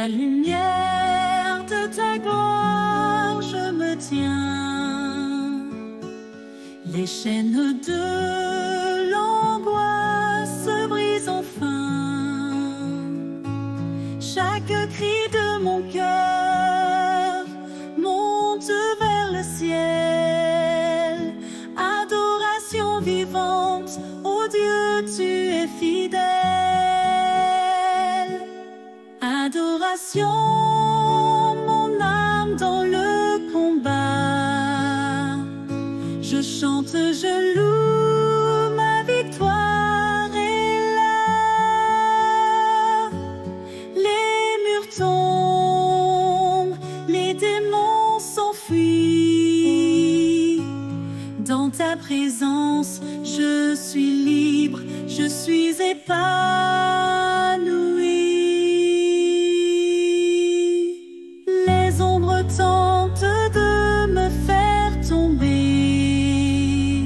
la lumière de ta gloire, je me tiens. Les chaînes de l'angoisse se brisent enfin. Chaque cri de mon cœur monte vers le ciel. Adoration vivante, ô Dieu, tu es fidèle. Adoration, mon âme dans le combat. Je chante, je loue, ma victoire est là. Les murs tombent, les démons s'enfuient. Dans ta présence, je suis libre, je suis épanouie. Les ombres tentent de me faire tomber,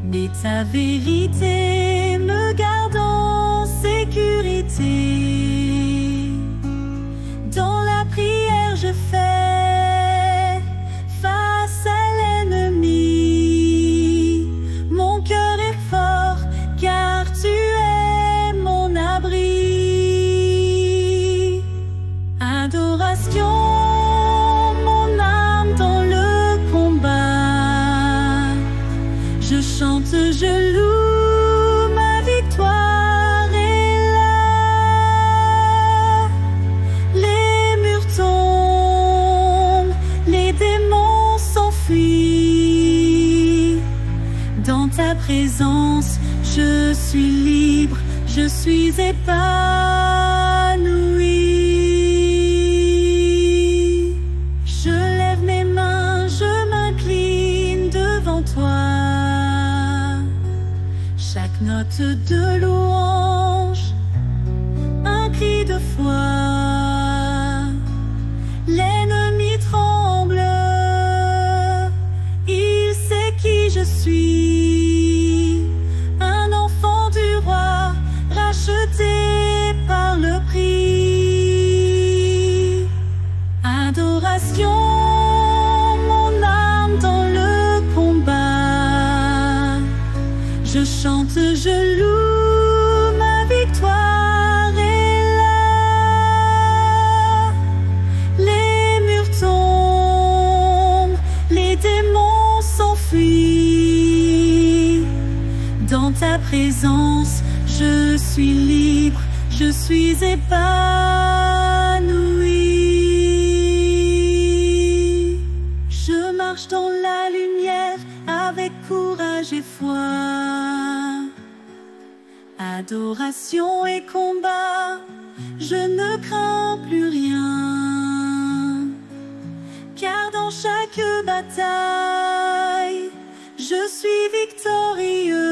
mais ta vérité me garde en sécurité. Dans la prière, je fais face à l'ennemi. Mon cœur est fort, car tu es mon abri. Adoration, mon âme dans le combat. Je chante, je loue, ma victoire est là. Les murs tombent, les démons s'enfuient. Dans ta présence, je suis libre, je suis épanouie. Je lève mes mains, je m'incline devant toi. Chaque note de louange, un cri de foi. L'ennemi tremble, il sait qui je suis. Un enfant du roi, racheté par le prix. Adoration, mon âme dans le combat. Je chante, je loue, ma victoire est là. Les murs tombent, les démons s'enfuient. Dans ta présence, je suis libre, je suis épanouie. Je marche dans la lumière avec courage et foi. Adoration et combat, je ne crains plus rien. Car dans chaque bataille, je suis victorieux.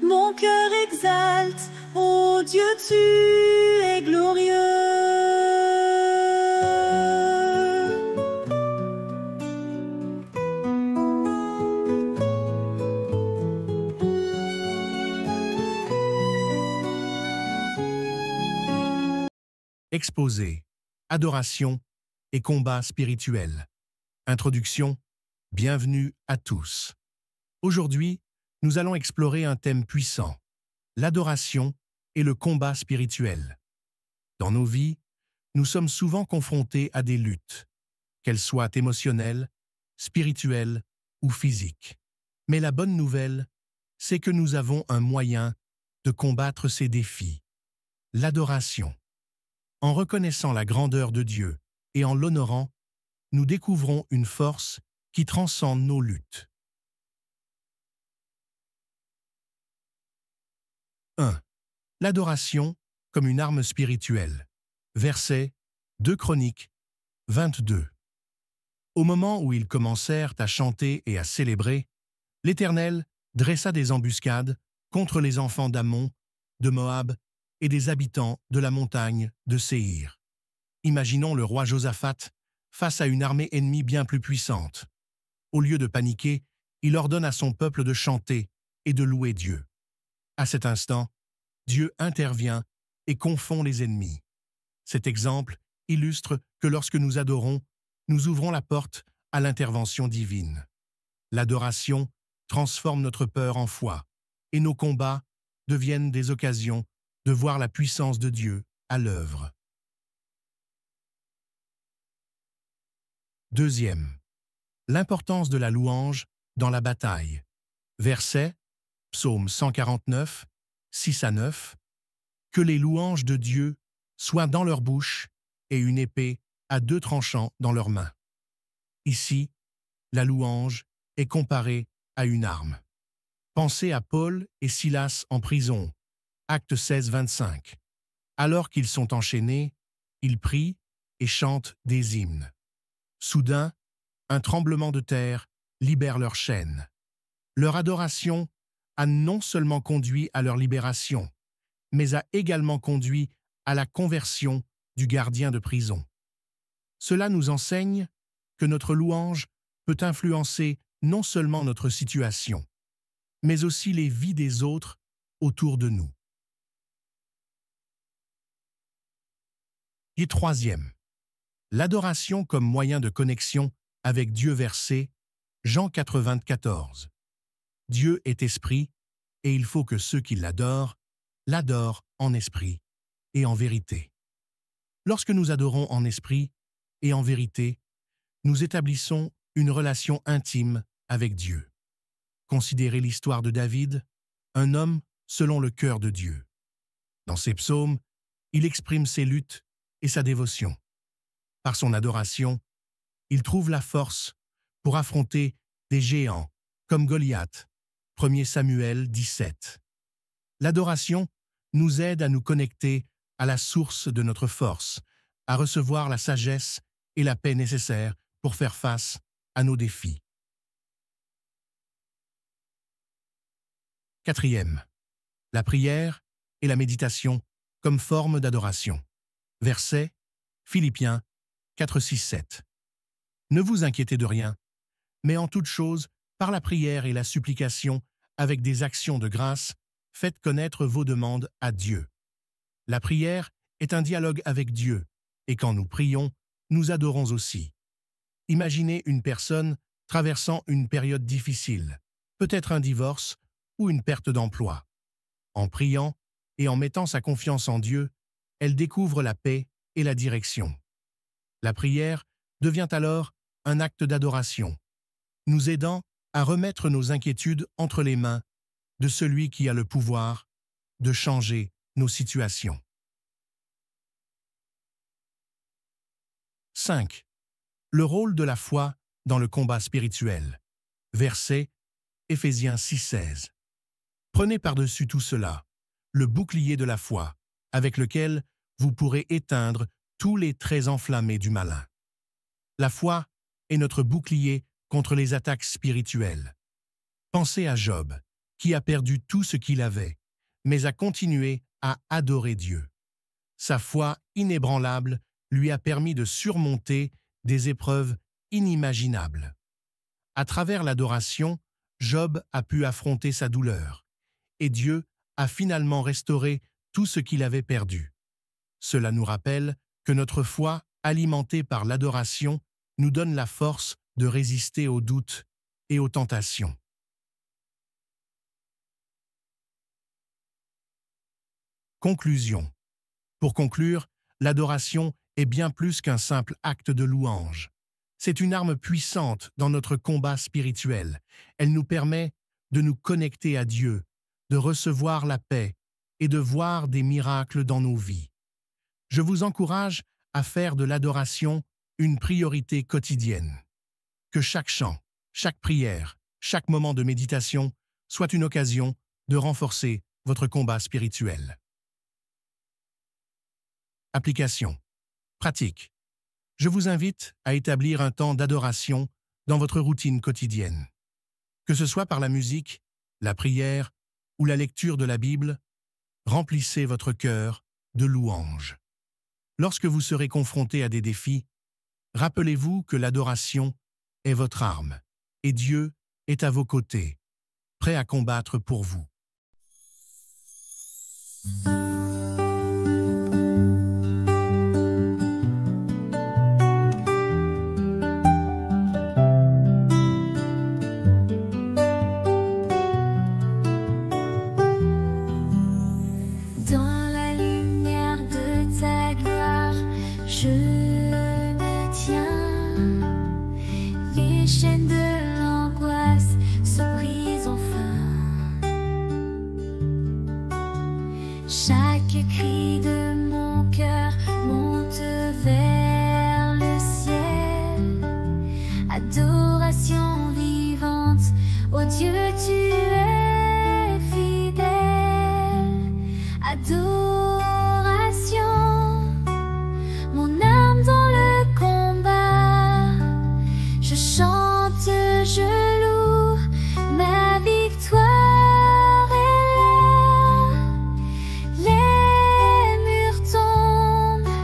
Mon cœur exalte, ô Dieu, tu es glorieux. Exposé, adoration et combat spirituel. Introduction, bienvenue à tous. Aujourd'hui, nous allons explorer un thème puissant, l'adoration et le combat spirituel. Dans nos vies, nous sommes souvent confrontés à des luttes, qu'elles soient émotionnelles, spirituelles ou physiques. Mais la bonne nouvelle, c'est que nous avons un moyen de combattre ces défis, l'adoration. En reconnaissant la grandeur de Dieu et en l'honorant, nous découvrons une force qui transcende nos luttes. 1. L'adoration comme une arme spirituelle. Verset 2 Chroniques 22. Au moment où ils commencèrent à chanter et à célébrer, l'Éternel dressa des embuscades contre les enfants d'Ammon, de Moab et des habitants de la montagne de Séhir. Imaginons le roi Josaphat face à une armée ennemie bien plus puissante. Au lieu de paniquer, il ordonne à son peuple de chanter et de louer Dieu. À cet instant, Dieu intervient et confond les ennemis. Cet exemple illustre que lorsque nous adorons, nous ouvrons la porte à l'intervention divine. L'adoration transforme notre peur en foi, et nos combats deviennent des occasions de voir la puissance de Dieu à l'œuvre. Deuxième, l'importance de la louange dans la bataille. Verset, Psaume 149, 6 à 9. Que les louanges de Dieu soient dans leur bouche et une épée à deux tranchants dans leurs mains. Ici, la louange est comparée à une arme. Pensez à Paul et Silas en prison, Actes 16, 25. Alors qu'ils sont enchaînés, ils prient et chantent des hymnes. Soudain, un tremblement de terre libère leurs chaînes. Leur adoration a non seulement conduit à leur libération, mais a également conduit à la conversion du gardien de prison. Cela nous enseigne que notre louange peut influencer non seulement notre situation, mais aussi les vies des autres autour de nous. Et troisième, l'adoration comme moyen de connexion avec Dieu. Verset, Jean 4, 24. Dieu est esprit, et il faut que ceux qui l'adorent en esprit et en vérité. Lorsque nous adorons en esprit et en vérité, nous établissons une relation intime avec Dieu. Considérez l'histoire de David, un homme selon le cœur de Dieu. Dans ses psaumes, il exprime ses luttes et sa dévotion. Par son adoration, il trouve la force pour affronter des géants comme Goliath, 1 Samuel 17. L'adoration nous aide à nous connecter à la source de notre force, à recevoir la sagesse et la paix nécessaires pour faire face à nos défis. Quatrième, la prière et la méditation comme forme d'adoration. Verset, Philippiens 4, 6, 7. Ne vous inquiétez de rien, mais en toute chose, par la prière et la supplication, avec des actions de grâce, faites connaître vos demandes à Dieu. La prière est un dialogue avec Dieu, et quand nous prions, nous adorons aussi. Imaginez une personne traversant une période difficile, peut-être un divorce ou une perte d'emploi. En priant et en mettant sa confiance en Dieu, elle découvre la paix et la direction. La prière devient alors un acte d'adoration, nous aidant à remettre nos inquiétudes entre les mains de celui qui a le pouvoir de changer nos situations. 5. Le rôle de la foi dans le combat spirituel. Verset, Éphésiens 6, 16. Prenez par-dessus tout cela le bouclier de la foi, avec lequel vous pourrez éteindre tous les traits enflammés du malin. La foi est notre bouclier contre les attaques spirituelles. Pensez à Job, qui a perdu tout ce qu'il avait, mais a continué à adorer Dieu. Sa foi inébranlable lui a permis de surmonter des épreuves inimaginables. À travers l'adoration, Job a pu affronter sa douleur, et Dieu a finalement restauré tout ce qu'il avait perdu. Cela nous rappelle que notre foi, alimentée par l'adoration, nous donne la force de résister aux doutes et aux tentations. Conclusion. Pour conclure, l'adoration est bien plus qu'un simple acte de louange. C'est une arme puissante dans notre combat spirituel. Elle nous permet de nous connecter à Dieu, de recevoir la paix et de voir des miracles dans nos vies. Je vous encourage à faire de l'adoration une priorité quotidienne. Que chaque chant, chaque prière, chaque moment de méditation soit une occasion de renforcer votre combat spirituel. Application. Pratique. Je vous invite à établir un temps d'adoration dans votre routine quotidienne. Que ce soit par la musique, la prière ou la lecture de la Bible, remplissez votre cœur de louanges. Lorsque vous serez confronté à des défis, rappelez-vous que l'adoration est votre arme et Dieu est à vos côtés, prêt à combattre pour vous. je me tiens. Les chaînes de l'angoisse se brisent enfin. Chaque cri de mon cœur monte vers le ciel. Adoration vivante, ô Dieu, tu es fidèle. Adoration, mon âme dans le combat. Je chante, je loue, ma victoire est là. Les murs tombent,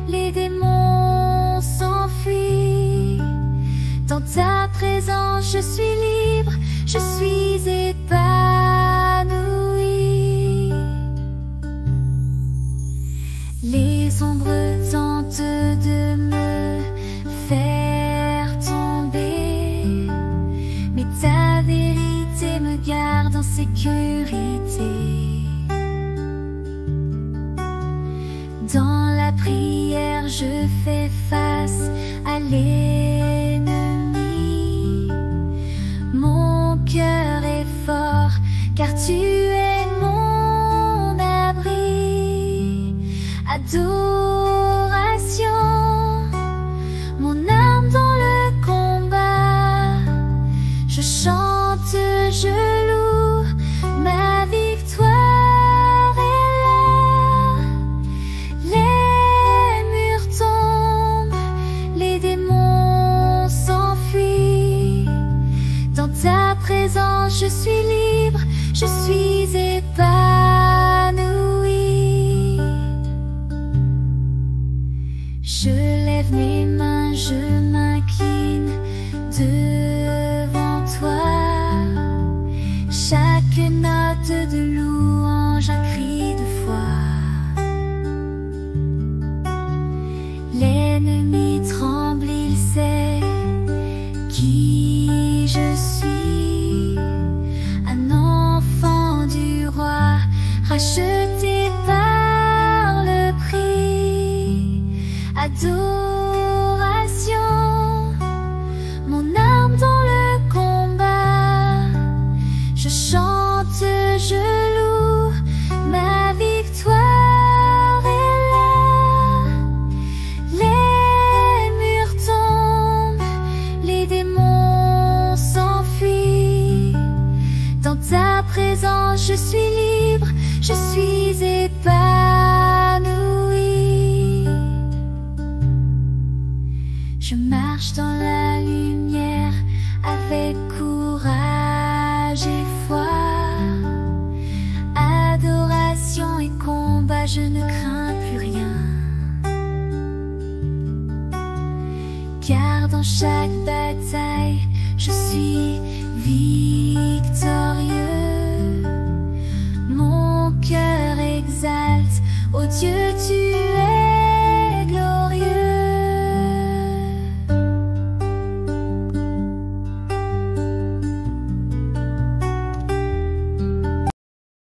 les démons s'enfuient. Dans ta présence, je suis libre, je suis épanouie. Les ombres tentent de me faire tomber, mais ta vérité me garde en sécurité. Dans la prière, je fais face à l'ennemi. Mon cœur est fort, car tu es mon abri. Adoration, mon âme dans le combat. Je chante, je loue, ma victoire est là. Les murs tombent, les démons s'enfuient. Dans ta présence, je suis libre, je suis épanouie. Je lève mes mains, je m'incline devant toi. Chaque note de louange, un cri de foi. L'ennemi tremble, il sait qui je suis. Un enfant du roi, racheté par le prix. Adoration, mon âme dans le combat. Je chante, je loue, ma victoire est là. Les murs tombent, les démons s'enfuient. Dans ta présence, je suis libre, je suis épanouie. Je marche dans la lumière avec courage et foi. Adoration et combat, je ne crains plus rien. Car dans chaque bataille, je suis victorieux. Mon cœur exalte, ô Dieu, tu